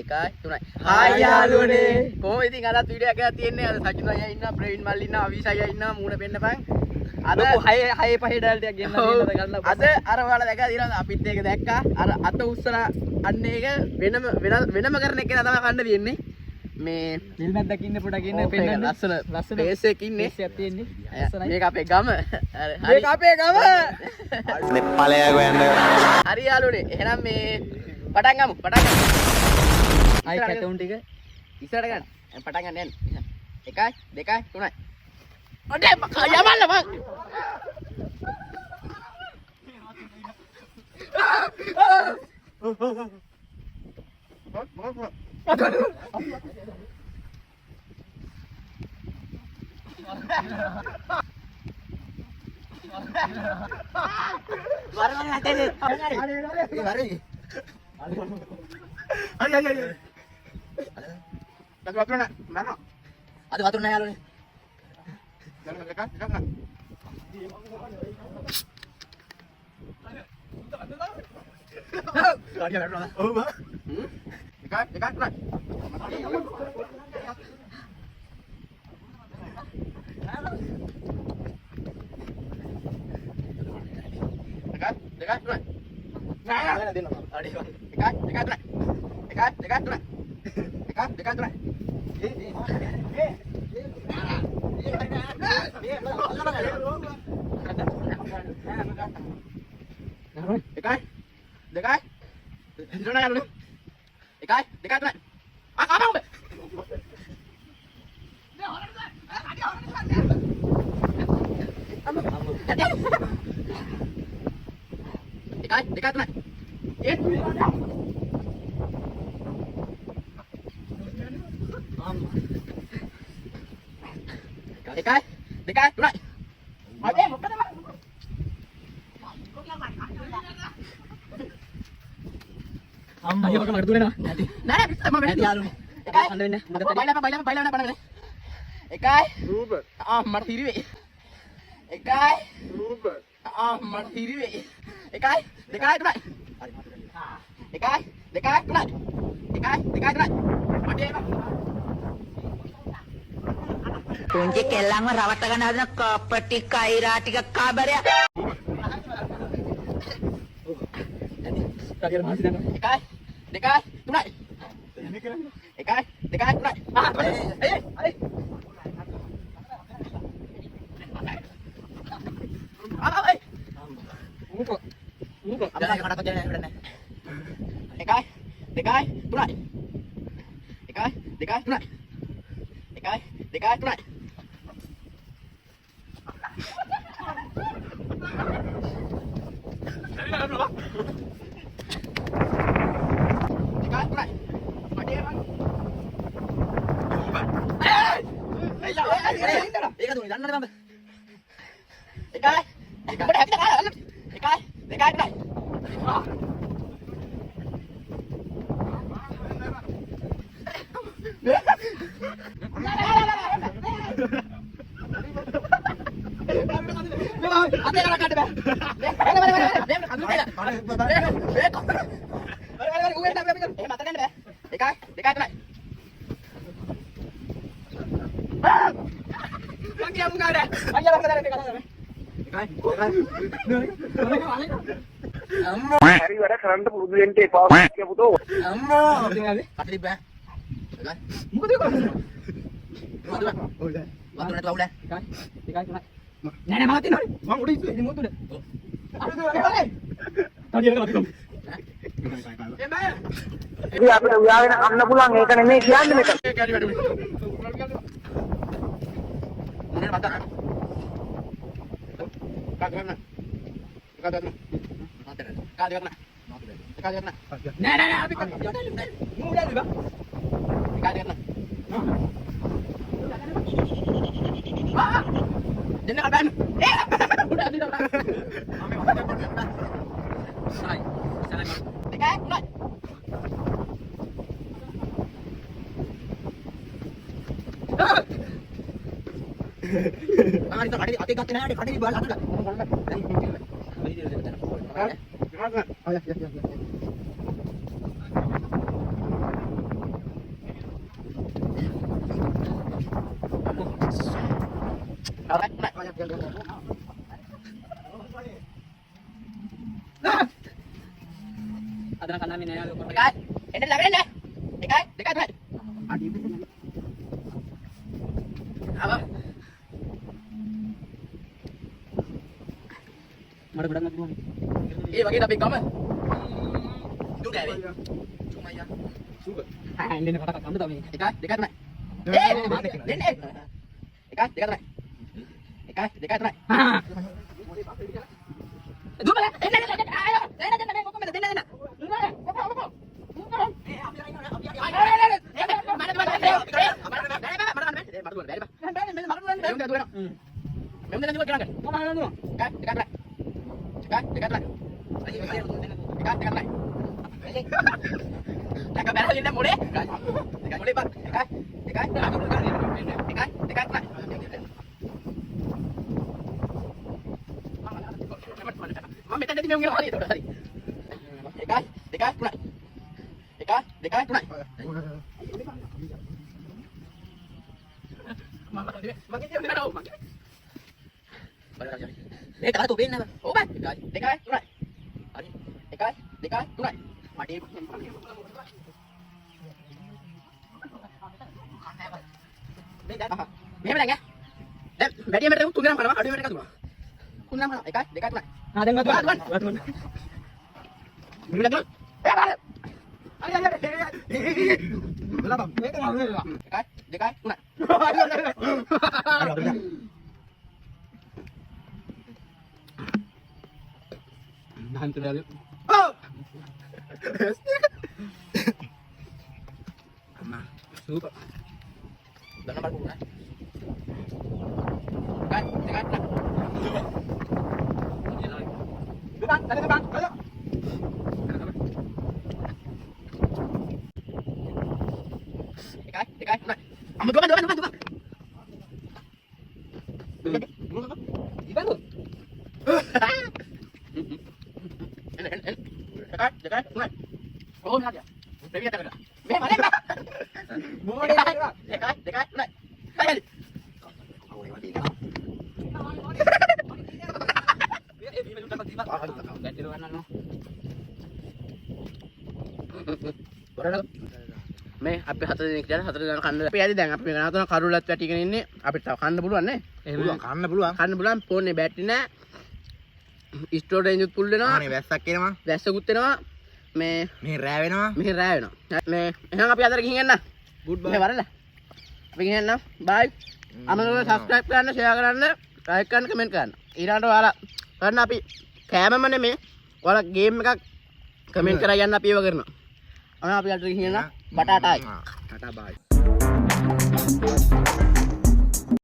එකයි තුනයි. හායි යාළුවනේ. කොහොමද ඉතින් අදත් වීඩියෝ එකක් තියෙන්නේ. අද සජිත් අයියා ඉන්නවා, ප්‍රවීන් මල්ලි ඉන්නවා, අවිෂ අයියා ඉන්නවා. මූණ පෙන්නපන්. අද 6 5 ඩාල් ටිකක් ගෙන්නලා ගන්න. අද අර ඔයාලා දැකලා තියෙනවා අපිත් ඒක දැක්කා. අර අත උස්සලා අන්න ඒක වෙනම කරන එක තමයි කන්න තියෙන්නේ. මේ නිල් මැද්දක් ඉන්න පොඩක් ඉන්න පෙන්නන්න ලස්සන ෆේස් එකක් ඉන්නේ. ෆේස් එකක් තියෙන්නේ. මේක අපේ ගම. මේක අපේ ගම. මේ ඵලයක් හොයන්න. හරි යාළුවනේ. එහෙනම් මේ පටන් ගමු. අයි කැටුන් ටික ඉස්සරට ගන්න. පටන් ගන්න යන්න. 1 2 3. ඔඩේ යමල්ල මං. Ada watu na yalo ni. අයියෝ මට දුවනවා. නෑ මම වැඩි යාළුවනේ. අඬ වෙන්න. බයිලා. එකයි. සූපර්. මට තිරිවේ. එකයි. සූපර්. මට තිරිවේ. එකයි 2 3. එකයි 2 3. එකයි 2 3. ඔඩේ පුංචි කෙල්ලන්ව රවට්ට ගන්න හදන කපටි කයිරා ටික කාබරයක්. එකයි 2 3. එකයි 2 3. හරි වැඩ කරන්න පුරුදු වෙන්න එපා පුතෝ. අම්මෝ කටලි බෑ. මොකද කරන්නේ? වතුරට වවුල. එකයි තුනයි. නෑ මම තියනවා. මම උඩ ඉස්සෙ ඉතින් මොතුනේ. අර දුවන්නේ. තඩියක ලක්කම්. ඉතින් අපිට උයාගෙන අන්න පුළුවන් ඒක නෙමෙයි කියන්නේ මෙතන. කැරි වැඩ. මොනේ මත. කාගන්න. කාගන්න. නෑ අපි මුඩාලි බා. කාගන්න. දෙන්න කඩන්න. උඩ අදිනවා. සයි. සරයි. දෙකයි තුනයි. අනිත් අතේ ගත්තේ නැහැ කඩේ බාල අතට. Ada kan namin na yun. Dekat. Ini lagi ni. Dekat, dekat. Apa? Mudah-mudahan nag doon. Bagi tapi kamu. Juga ni. Cuma ya. Hindi na katakat kami dami. Dekat, dekat nak. Ini. Dekat, dekat nak. Dekat, dekat nak. Dua lah. Ini. Ayo. Ini. Kau mana? Ini. Dekat tu bin apa? Oh, ban. Dekat, tunai. Dekat, tunai. Mati. Dekat. Ni mana ya? Bedi mereka tu tunang mana? Ada mereka tu. Tunang mana? Dekat, tunai. Ada nggak tuan? Bila tu. Berapa? Dekat, tunai. Nahan tu dari. Super. Dah nampak bukan? Dekat, tunai. Depan, dari depan. Ayo. Dekat, tunai. Kamu depan. Iban tu. Dekat, tunai. Oh, mana dia? Pergi atas dah. Mana? Boleh. Dekat, tunai. Hai. මේ අපි හතර දෙනෙක් කියලා හතර දෙනා කන්න. අපි ඇයි දැන් අපි මේ ගණන් තුන කරුලත් වැටිගෙන ඉන්නේ. අපිට තව කන්න පුළුවන් නේ? කන්න පුළුවන් කන්න පුළුවන්. ෆෝනේ බැටරි නැහැ. ස්ටෝරේජ් උත් පුල් වෙනවා. අනේ වැස්සක් එනවා වැස්සකුත් වෙනවා. මේ මේ රෑ වෙනවා මෙහි රෑ වෙනවා. මේ එහෙනම් අපි අතර ගිහින් එන්න. ගුඩ් මේ වරලා. අපි ගිහින් එන්න. බයි. අමතක සබ්ස්ක්‍රයිබ් කරන්න, ෂෙයා කරන්න, ලයික් කරන්න, කමෙන්ට් කරන්න. ඊළඟට ඔයාලා කරන්න අපි කෑමම නෙමේ. ඔයාලා ගේම් එකක් කමෙන්ට් කරලා යන්න අපි ඒව කරනවා. අනේ අපි අතට ගිහින් එන්න. බටාටායි. ටටා බයි